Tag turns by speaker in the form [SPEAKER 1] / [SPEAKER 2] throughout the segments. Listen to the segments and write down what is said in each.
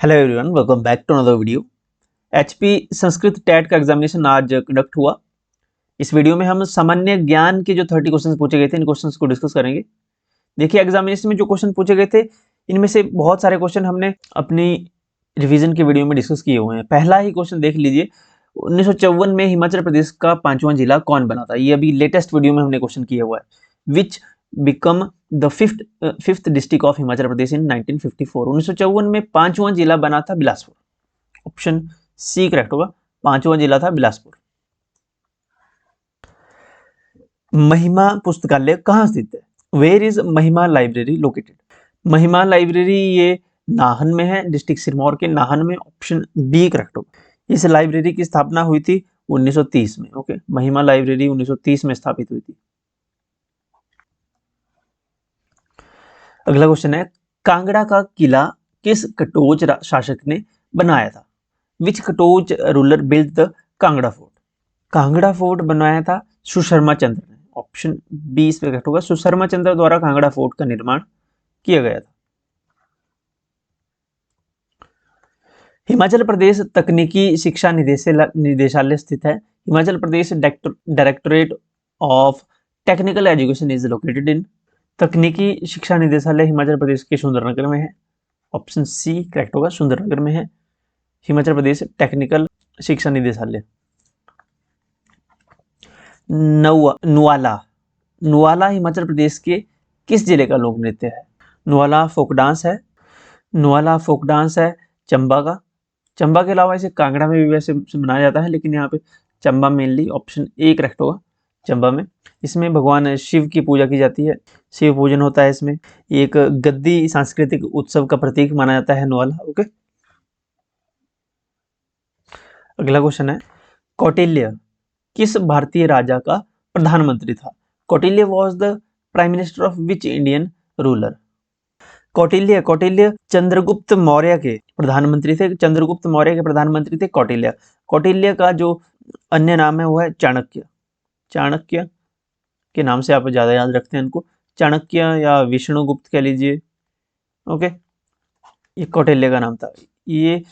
[SPEAKER 1] Hello everyone, welcome back to another video. HP Sanskrit TET का examination आज conduct हुआ। इस वीडियो में हम सामान्य ज्ञान के जो 30 क्वेश्चंस पूछे गए थे इन क्वेश्चंस को डिस्कस करेंगे। देखिए, एग्जामिनेशन में जो क्वेश्चन पूछे गए थे इनमें से बहुत सारे क्वेश्चन हमने अपनी रिवीजन के वीडियो में डिस्कस किए हुए हैं। पहला ही क्वेश्चन देख लीजिए, 1954 में हिमाचल प्रदेश का 5वां जिला कौन बना था। ये अभी लेटेस्ट वीडियो में हमने क्वेश्चन किया हुआ है। Which become the fifth district of Himachal Pradesh in 1954। 1954 में 5वां जिला बना था बिलासपुर। ऑप्शन सी करेक्ट होगा, 5वां जिला था बिलासपुर। महिमा पुस्तकालय कहाँ स्थित है? वेयर इज महिमा लाइब्रेरी लोकेटेड? महिमा लाइब्रेरी ये नाहन में है, डिस्ट्रिक्ट सिरमौर के नाहन में। ऑप्शन बी करेक्ट होगा। इस लाइब्रेरी की स्थापना हुई थी 1930 में। ओके, महिमा लाइब्रेरी 1930 में स्थापित हुई थी। अगला क्वेश्चन है, कांगड़ा का किला किस कटोच शासक ने बनाया था? Which Katoch ruler built the Kangra fort? Kangra fort बनाया था सुशर्मा चंद्र ने। ऑप्शन बी इस पे करेक्ट होगा, सुशर्मा चंद्र द्वारा कांगड़ा फोर्ट का निर्माण किया गया था। हिमाचल प्रदेश तकनीकी शिक्षा निदेशालय स्थित है। Himachal Pradesh directorate of technical education is located in? तकनीकी शिक्षा निदेशालय हिमाचल प्रदेश के सुंदरनगर में है। ऑप्शन सी करेक्ट होगा, सुंदरनगर में है हिमाचल प्रदेश टेक्निकल शिक्षा निदेशालय। नुआला नुआला हिमाचल प्रदेश के किस जिले का लोक नृत्य है? नुआला फोक डांस है। नुआला फोक डांस है चंबा का। चंबा के अलावा इसे कांगड़ा में भी वैसे मनाया जाता है, लेकिन यहाँ पे Chamba mainly. Option A correct होगा, चंबा में। इसमें भगवान शिव की पूजा की जाती है, शिव पूजन होता है इसमें। एक गद्दी सांस्कृतिक उत्सव का प्रतीक माना जाता है नुआला। ओके, अगला क्वेश्चन है, कौटिल्य किस भारतीय राजा का प्रधानमंत्री था? Kautilya was the prime minister of which Indian ruler? Kautilya Chandragupta Maurya के प्रधानमंत्री थे। चंद्रगुप्त मौर्य के प्रधानमंत्री थे कौटिल्य। कौटिल्य का जो अन्य नाम है वो है चाणक्य। चाणक्य के नाम से आप ज्यादा याद रखते हैं इनको, चाणक्य या विष्णुगुप्त कह लीजिए। ओके, ये कौटिल्य का नाम था। ये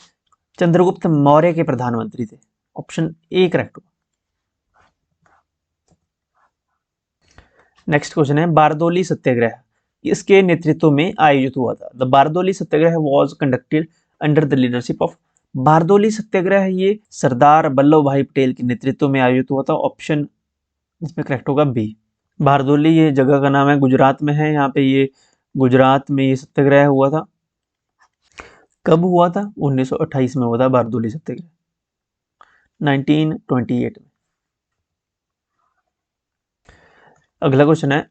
[SPEAKER 1] चंद्रगुप्त मौर्य के प्रधानमंत्री थे। ऑप्शन ए करेक्ट होगा। नेक्स्ट क्वेश्चन है, बारदोली सत्याग्रह इसके नेतृत्व में आयोजित हुआ था? The Bardoli Satyagraha was conducted under the leadership of? Bardoli Satyagraha ये सरदार वल्लभ भाई पटेल के नेतृत्व में आयोजित हुआ था। ऑप्शन इसमें करेक्ट होगा बी। बारदोली ये जगह का नाम है, गुजरात में है। यहाँ पे ये गुजरात में ये सत्याग्रह हुआ था। कब हुआ था? 1928 में हुआ था बारदोली सत्याग्रह, 1928 में। अगला क्वेश्चन है,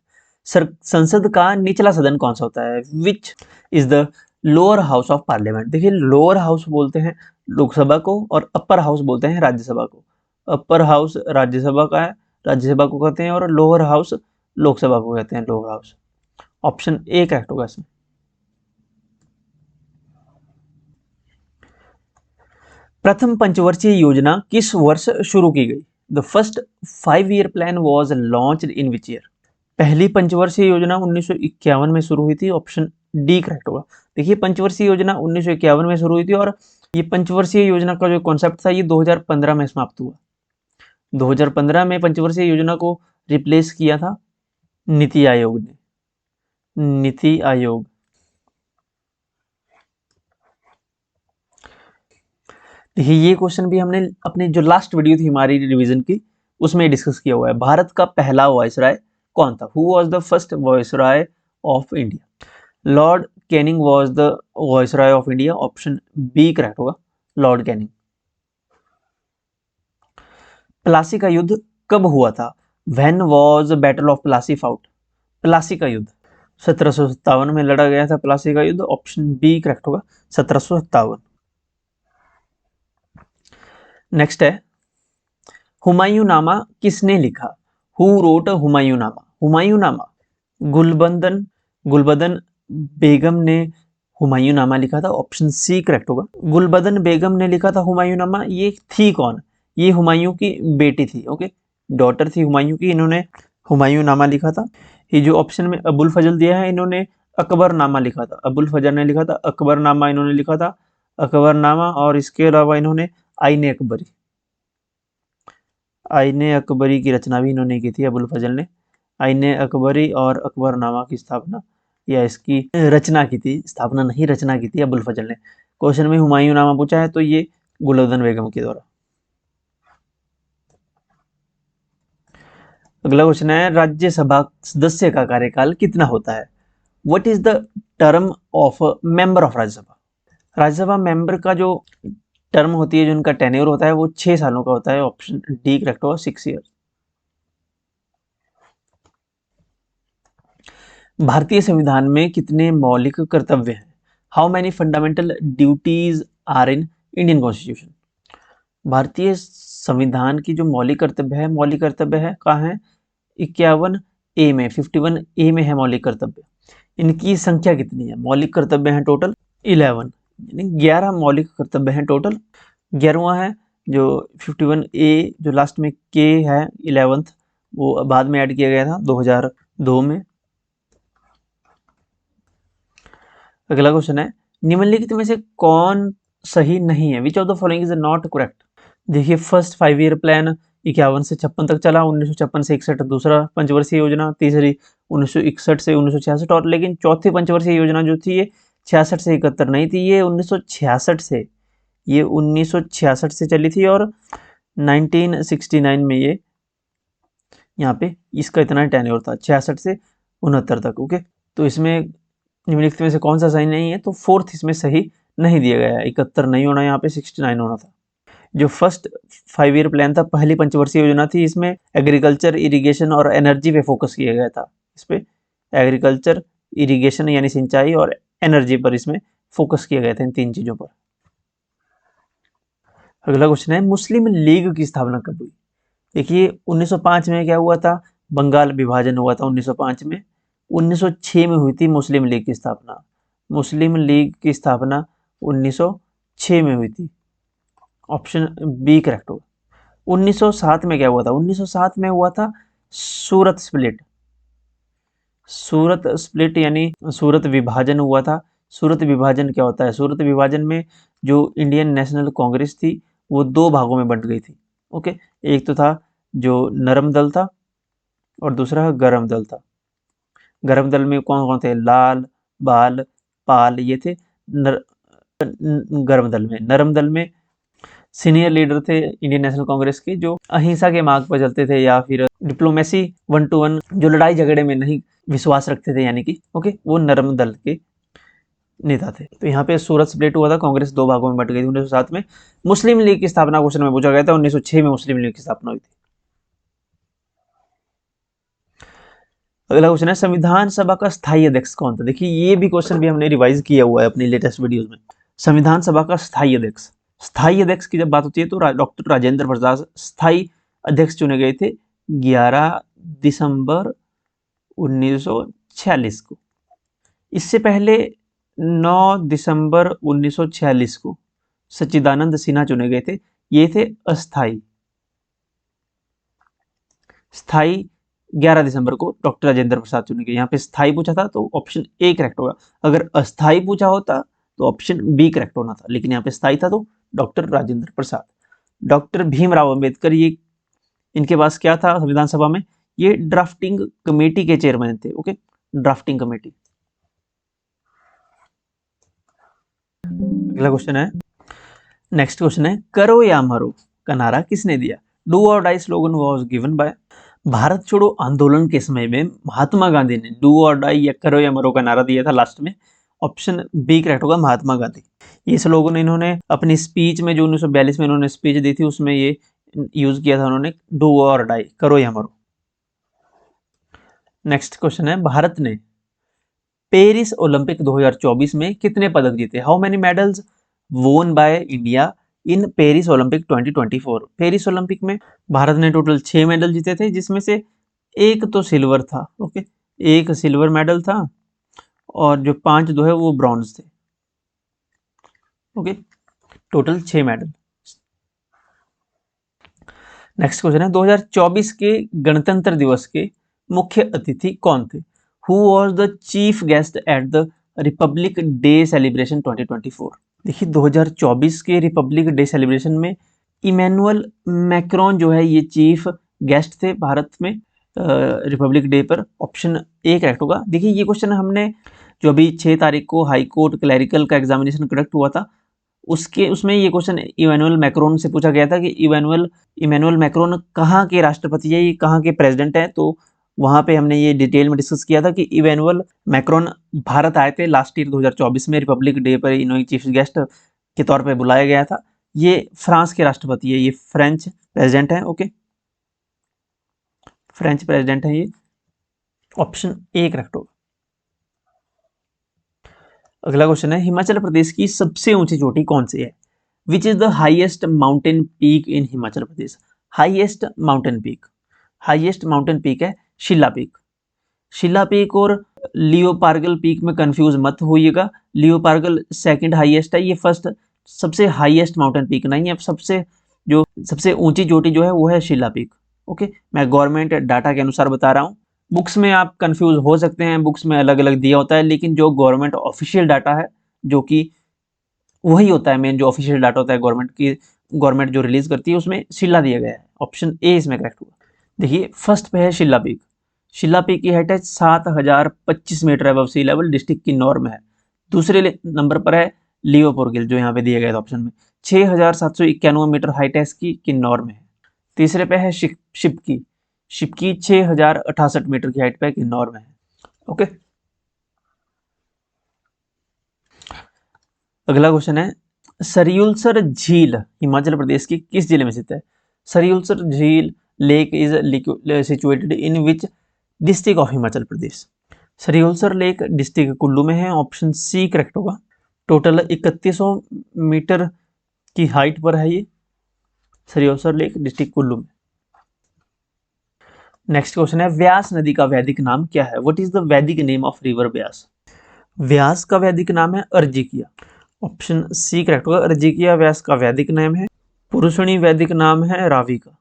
[SPEAKER 1] संसद का निचला सदन कौन सा होता है? Which is the lower house of parliament? देखिए, लोअर हाउस बोलते हैं लोकसभा को और अपर हाउस बोलते हैं राज्यसभा को। अपर हाउस राज्यसभा का है, राज्यसभा को कहते हैं, और लोअर हाउस लोकसभा को कहते हैं, lower house. Option A correct होगा इसमें। प्रथम पंचवर्षीय योजना किस वर्ष शुरू की गई? The first 5-year plan was launched in which year? पहली पंचवर्षीय योजना 1951 में शुरू हुई थी। ऑप्शन डी करेक्ट होगा। देखिए, पंचवर्षीय योजना 1951 में शुरू हुई थी, और ये पंचवर्षीय योजना का जो कॉन्सेप्ट था ये 2015 में समाप्त हुआ। 2015 में पंचवर्षीय योजना को रिप्लेस किया था नीति आयोग ने। नीति आयोग। देखिए, ये क्वेश्चन भी हमने अपने जो लास्ट वीडियो थी हमारी रिवीजन की उसमें डिस्कस किया हुआ है। भारत का पहला वायसराय कौन था? Who was the first viceroy of India? Lord Canning was the viceroy of India. Option B correct होगा, लॉर्ड कैनिंग। प्लासी का युद्ध कब हुआ था? When was battle of Plassey fought? Plassey का युद्ध 1757 में लड़ा गया था प्लासी का युद्ध। ऑप्शन बी करेक्ट होगा, 1757। नेक्स्ट है, हुमायूंनामा किसने लिखा? Who wrote Humayunnama? हुमायूंनामा गुलबदन बेगम ने हुमायूंनामा लिखा था। ऑप्शन सी करेक्ट होगा, गुलबदन बेगम ने लिखा था हुमायूंनामा। ये थी कौन? ये हुमायूं की बेटी थी। ओके, डॉटर थी हुमायूं की, इन्होंने हुमायूंनामा लिखा था। ये जो ऑप्शन में अबुल फजल दिया है, इन्होंने अकबरनामा लिखा था। अबुल फजल ने लिखा था अकबरनामा, इन्होंने लिखा था। अकबरनामा, और इसके अलावा इन्होंने आईने अकबरी की रचना भी इन्होंने की थी, अबुल फजल ने आईने अकबरी और अकबरनामा की स्थापना या इसकी रचना की थी, स्थापना नहीं रचना की थी अबुल फजल ने। क्वेश्चन में हुमायूं नामा पूछा है तो ये गुलबदन बेगम के द्वारा। अगला क्वेश्चन है राज्यसभा सदस्य का कार्यकाल कितना होता है? What is the term of member of Rajya Sabha? Rajya Sabha member का जो टर्म होती है, जो उनका टेन्योर होता है, वो 6 सालों का होता है। ऑप्शन डी करेक्ट होगा, 6 ईयर। भारतीय संविधान में कितने मौलिक कर्तव्य हैं? How many fundamental duties are in Indian constitution? भारतीय संविधान की जो मौलिक कर्तव्य है कहाँ है? 51A में, 51A में है मौलिक कर्तव्य। इनकी संख्या कितनी है? मौलिक कर्तव्य हैं टोटल 11, यानी 11 मौलिक कर्तव्य हैं टोटल। 11वां है जो 51A, जो लास्ट में के है 11th, वो बाद में ऐड किया गया था 2002 में। अगला क्वेश्चन है निम्नलिखित में से कौन सही नहीं है? Which of the following is not correct? देखिए, फर्स्ट 5 ईयर प्लान 51 से 56 तक चला, 1956 से 61 दूसरा पंचवर्षीय योजना, तीसरी 1961 से 1966, और लेकिन चौथी पंचवर्षीय योजना जो थी ये 66 से 71 नहीं थी, ये 1966 से चली थी, और 1969 में ये यहाँ पे इसका इतना टेन्योर था 66 से 69 तक। ओके, तो इसमें निम्नलिखित में से कौन सा सही नहीं है? तो फोर्थ इसमें सही नहीं दिया गया है, 71 नहीं होना, यहाँ पे 69 होना था। जो फर्स्ट 5 ईयर प्लान था, पहली पंचवर्षीय योजना थी, इसमें एग्रीकल्चर, इरिगेशन और एनर्जी पे फोकस किया गया था। इस पे एग्रीकल्चर, इरिगेशन यानी सिंचाई और एनर्जी पर इसमें फोकस किया गया था, इन 3 चीजों पर। अगला क्वेश्चन है मुस्लिम लीग की स्थापना कब हुई? देखिए, 1905 में क्या हुआ था? बंगाल विभाजन हुआ था 1905 में। 1906 में हुई थी मुस्लिम लीग की स्थापना। मुस्लिम लीग की स्थापना 1906 में हुई थी। ऑप्शन बी करेक्ट होगा। 1907 में क्या हुआ था? 1907 में हुआ था सूरत स्प्लिट। सूरत स्प्लिट यानी सूरत विभाजन हुआ था। सूरत विभाजन क्या होता है? सूरत विभाजन में जो इंडियन नेशनल कांग्रेस थी वो 2 भागों में बंट गई थी। ओके, एक तो था जो नरम दल था और दूसरा गरम दल था। गरम दल में कौन कौन थे? लाल, बाल, पाल, ये थे गरम दल में। नरम दल में सीनियर लीडर थे इंडियन नेशनल कांग्रेस के, जो अहिंसा के मार्ग पर चलते थे या फिर डिप्लोमेसी 1 to 1, जो लड़ाई झगड़े में नहीं विश्वास रखते थे, यानी कि ओके, वो नरम दल के नेता थे। तो यहाँ पे सूरत स्प्लिट हुआ था, कांग्रेस 2 भागों में बट गई थी 1907 में। मुस्लिम लीग की स्थापना क्वेश्चन में पूछा गया था, 1906 में मुस्लिम लीग की स्थापना हुई थी। अगला क्वेश्चन है संविधान सभा का स्थायी अध्यक्ष कौन था? देखिए, ये भी क्वेश्चन भी हमने रिवाइज किया हुआ है अपनी लेटेस्ट वीडियोस में। संविधान सभा का स्थायी अध्यक्ष की जब बात होती है तो डॉक्टर राजेंद्र प्रसाद स्थायी अध्यक्ष चुने गए थे 11 दिसंबर 1946 को। इससे पहले 9 दिसंबर 1946 को सच्चिदानंद सिन्हा चुने गए थे, ये थे अस्थाई। स्थाई 11 दिसंबर को डॉक्टर राजेंद्र प्रसाद चुने गए। यहाँ पे स्थाई पूछा था तो ऑप्शन ए करेक्ट होगा। अगर अस्थाई पूछा होता तो ऑप्शन बी करेक्ट होना था, लेकिन यहाँ पे स्थाई था तो डॉक्टर राजेंद्र प्रसाद। डॉक्टर भीमराव अंबेडकर, ये इनके पास क्या था संविधान सभा में? ये ड्राफ्टिंग कमेटी के चेयरमैन थे। Okay, drafting committee. अगला क्वेश्चन है, नेक्स्ट क्वेश्चन है करो या मरो का नारा किसने दिया? Do or die slogan was given by. भारत छोड़ो आंदोलन के समय में महात्मा गांधी ने डू और डाई या करो या मरो का नारा दिया था लास्ट में। ऑप्शन बी करेक्ट होगा, महात्मा गांधी। ये स्लोगन इन्होंने अपनी स्पीच में जो 1942 में इन्होंने स्पीच दी थी उसमें ये यूज किया था उन्होंने, डू और डाई, करो या मरो। नेक्स्ट क्वेश्चन है भारत ने पेरिस ओलंपिक 2024 में कितने पदक जीते? हाउ मेनी मेडल्स वोन by India in Paris Olympic 2024। Paris Olympic में भारत ने टोटल 6 मेडल जीते थे, जिसमें से एक तो सिल्वर था। ओके, एक सिल्वर मेडल था और जो 5 जो है वो ब्रॉन्ज थे। Okay, total 6 medal. Next question है 2024 के गणतंत्र दिवस के मुख्य अतिथि कौन थे? Who was the chief guest at the Republic day celebration 2024। देखिए 2024 के रिपब्लिक डे सेलिब्रेशन में इमैनुअल मैक्रोन जो है ये चीफ गेस्ट थे भारत में रिपब्लिक डे पर। ऑप्शन ए करेक्ट होगा। देखिए ये क्वेश्चन हमने जो अभी 6 तारीख को हाई कोर्ट क्लैरिकल का एग्जामिनेशन कंडक्ट हुआ था उसमें ये क्वेश्चन इमैनुअल मैक्रोन से पूछा गया था कि इमैनुअल मैक्रोन कहाँ के राष्ट्रपति है, ये कहाँ के प्रेसिडेंट है। तो वहाँ पे हमने ये डिटेल में डिस्कस किया था कि इमैनुअल मैक्रोन भारत आए थे लास्ट ईयर 2024 में रिपब्लिक डे पर, इन्हें चीफ गेस्ट के तौर पे बुलाया गया था। ये फ्रांस के राष्ट्रपति है, ये फ्रेंच प्रेसिडेंट है। ओके, फ्रेंच प्रेसिडेंट है ये। ऑप्शन ए करेक्ट होगा। अगला क्वेश्चन है हिमाचल प्रदेश की सबसे ऊंची चोटी कौन सी है? Which is the highest mountain peak in Himachal Pradesh? Highest mountain peak है शिला पीक। शिला पीक और लियोपार्गल पीक में कंफ्यूज मत होइएगा। लियोपार्गल सेकंड हाईएस्ट है, ये फर्स्ट सबसे हाईएस्ट माउंटेन पीक नहीं है। सबसे ऊंची चोटी जो है वो है शिला पीक। ओके, मैं गवर्नमेंट डाटा के अनुसार बता रहा हूँ। बुक्स में आप कंफ्यूज हो सकते हैं, बुक्स में अलग अलग दिया होता है, लेकिन जो गवर्नमेंट ऑफिशियल डाटा है जो कि वही होता है मेन, जो ऑफिशियल डाटा होता है गवर्नमेंट जो रिलीज करती है उसमें शिला दिया गया है। ऑप्शन ए इसमें करेक्ट हुआ। देखिए फर्स्ट पे है शिला पीक। शिला पीक की हाइट है 7025 metre above sea level, district की नॉर्म है। दूसरे नंबर पर है लियोपोर्गिल जो यहाँ पे दिया गया था ऑप्शन में, 6791 मीटर हाइट है इसकी की नॉर्म है। तीसरे पे है शिपकी 6068 मीटर की हाइट पे की नॉर्म है। ओके, अगला क्वेश्चन है सरियुलसर झील हिमाचल प्रदेश की किस जिले में स्थित है? सरियुलसर झील lake is situated in which district of Himachal Pradesh? Sariyulsar lake district Kullu में है। ऑप्शन सी करेक्ट होगा। टोटल 3100 मीटर की हाइट पर है ये सरियुलसर लेक, डिस्ट्रिक्ट कुल्लू में। नेक्स्ट क्वेश्चन है व्यास नदी का वैदिक नाम क्या है? व्हाट इज द वैदिक नेम ऑफ रिवर व्यास? व्यास का वैदिक नाम है अर्जिकिया। ऑप्शन सी करेक्ट होगा। अर्जिकिया व्यास का वैदिक नाम है। पुरुषणी वैदिक नाम है रावी का।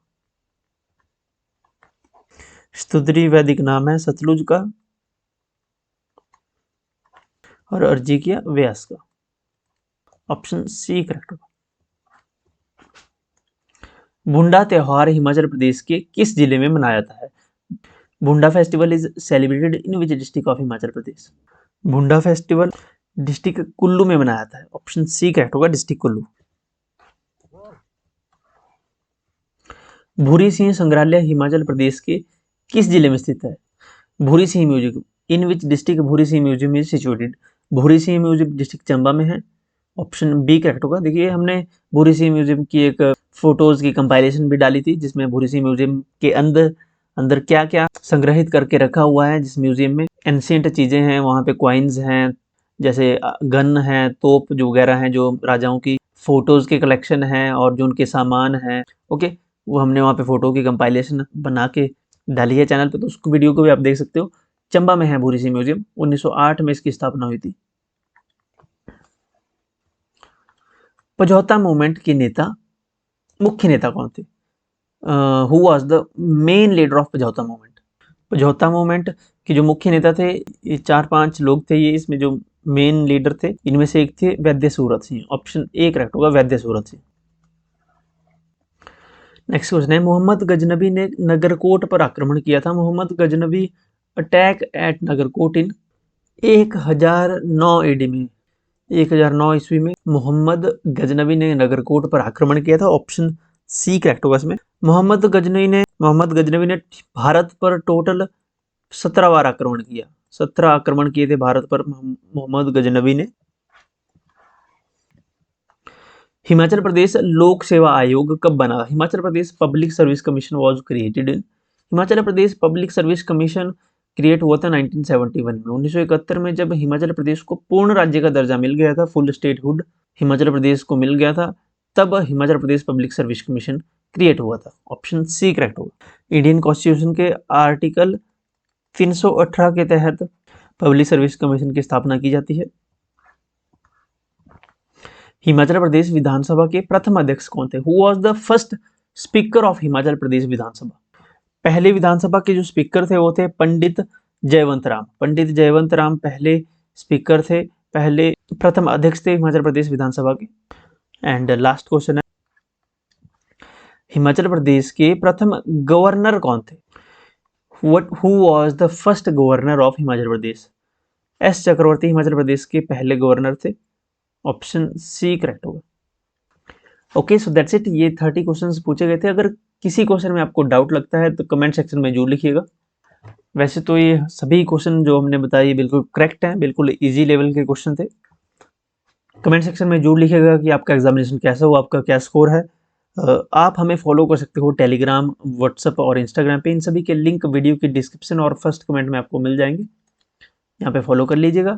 [SPEAKER 1] स्तुद्री वैदिक नाम है सतलुज का। और अर्जिकिया व्यास का। ऑप्शन सी करेक्ट होगा। भुंडा त्योहार हिमाचल प्रदेश के किस जिले में मनाया जाता है? भुंडा festival is celebrated in which district of Himachal प्रदेश? भुंडा फेस्टिवल डिस्ट्रिक्ट कुल्लू में मनाया जाता है। ऑप्शन सी करेक्ट होगा, डिस्ट्रिक्ट कुल्लू। भूरी सिंह संग्रहालय हिमाचल प्रदेश के किस जिले में स्थित है? Bhuri Singh museum in which district Bhuri Singh museum is situated? Bhuri Singh museum district Chamba में है। ऑप्शन बी करेक्ट होगा। देखिए हमने भूरी सिंह म्यूजियम की एक फोटोज की कंपाइलेशन भी डाली थी जिसमें भूरी सिंह म्यूजियम के अंदर क्या क्या संग्रहित करके रखा हुआ है। जिस म्यूजियम में एंशिएंट चीजें हैं, वहाँ पे क्वाइंस हैं, जैसे गन है, तोप जो वगैरह हैं, जो राजाओं की फोटोज के कलेक्शन हैं और जो उनके सामान हैं। ओके, वो हमने वहाँ पे फोटो की कंपाइलेशन बना के डाली है चैनल पे, तो उसको वीडियो को भी आप देख सकते हो। चंबा में है भूरी सिंह म्यूजियम। 1908 में इसकी स्थापना हुई थी। पझौता मूवमेंट के मुख्य नेता कौन थे? Who was the main leader of Pajhota movement? Pajhota movement के जो मुख्य नेता थे ये 4-5 लोग थे। ये इसमें जो मेन लीडर थे इनमें से एक थे वैद्य Surat Singh. Option A correct होगा, वैद्य सूरत सिंह। नेक्स्ट क्वेश्चन है मोहम्मद गजनबी ने नगरकोट पर आक्रमण किया था। Mohammad Ghaznavi attack at Nagarkot in 1009 AD में, 1009 ईस्वी में मोहम्मद गजनबी ने नगरकोट पर आक्रमण किया था। ऑप्शन सी करेक्ट होगा इसमें। मोहम्मद गजनबी ने भारत पर टोटल 17 बार आक्रमण किया। 17 आक्रमण किए थे भारत पर मोहम्मद गजनबी ने। हिमाचल प्रदेश लोक सेवा आयोग कब बना? Himachal Pradesh public service commission was created in. Himachal Pradesh public service commission create हुआ था 1971 में। 1971 में जब हिमाचल प्रदेश को पूर्ण राज्य का दर्जा मिल गया था, फुल स्टेटहुड हिमाचल प्रदेश को मिल गया था, तब Himachal Pradesh public service commission create हुआ था। ऑप्शन सी करेक्ट होगा। इंडियन कॉन्स्टिट्यूशन के आर्टिकल 318 के तहत पब्लिक सर्विस कमीशन की स्थापना की जाती है। हिमाचल प्रदेश विधानसभा के प्रथम अध्यक्ष कौन थे? Who was the first speaker of Himachal Pradesh Vidhan Sabha? पहले विधानसभा के जो स्पीकर थे वो थे पंडित जयवंत राम। पंडित जयवंत राम पहले स्पीकर थे, पहले प्रथम अध्यक्ष थे हिमाचल प्रदेश विधानसभा के। एंड लास्ट क्वेश्चन है, हिमाचल प्रदेश के प्रथम गवर्नर कौन थे? Who was the first governor of Himachal Pradesh? S Chakravarti Himachal Pradesh के पहले गवर्नर थे। ऑप्शन सी करेक्ट होगा। Okay, so that's it. ये 30 क्वेश्चंस पूछे गए थे। अगर किसी क्वेश्चन में आपको डाउट लगता है तो कमेंट सेक्शन में जरूर लिखिएगा। वैसे तो ये सभी क्वेश्चन जो हमने बताए बिल्कुल करेक्ट हैं, बिल्कुल इजी लेवल के क्वेश्चन थे। कमेंट सेक्शन में जरूर लिखिएगा कि आपका एग्जामिनेशन कैसा हुआ, आपका क्या स्कोर है। आप हमें फॉलो कर सकते हो टेलीग्राम, व्हाट्सएप और इंस्टाग्राम पे। इन सभी के लिंक वीडियो की डिस्क्रिप्शन और फर्स्ट कमेंट में आपको मिल जाएंगे, यहाँ पे फॉलो कर लीजिएगा।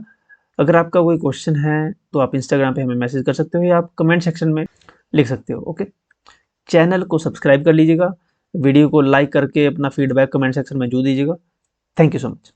[SPEAKER 1] अगर आपका कोई क्वेश्चन है तो आप इंस्टाग्राम पे हमें मैसेज कर सकते हो या आप कमेंट सेक्शन में लिख सकते हो। ओके, चैनल को सब्सक्राइब कर लीजिएगा, वीडियो को लाइक करके अपना फीडबैक कमेंट सेक्शन में जरूर दीजिएगा। Thank you so much.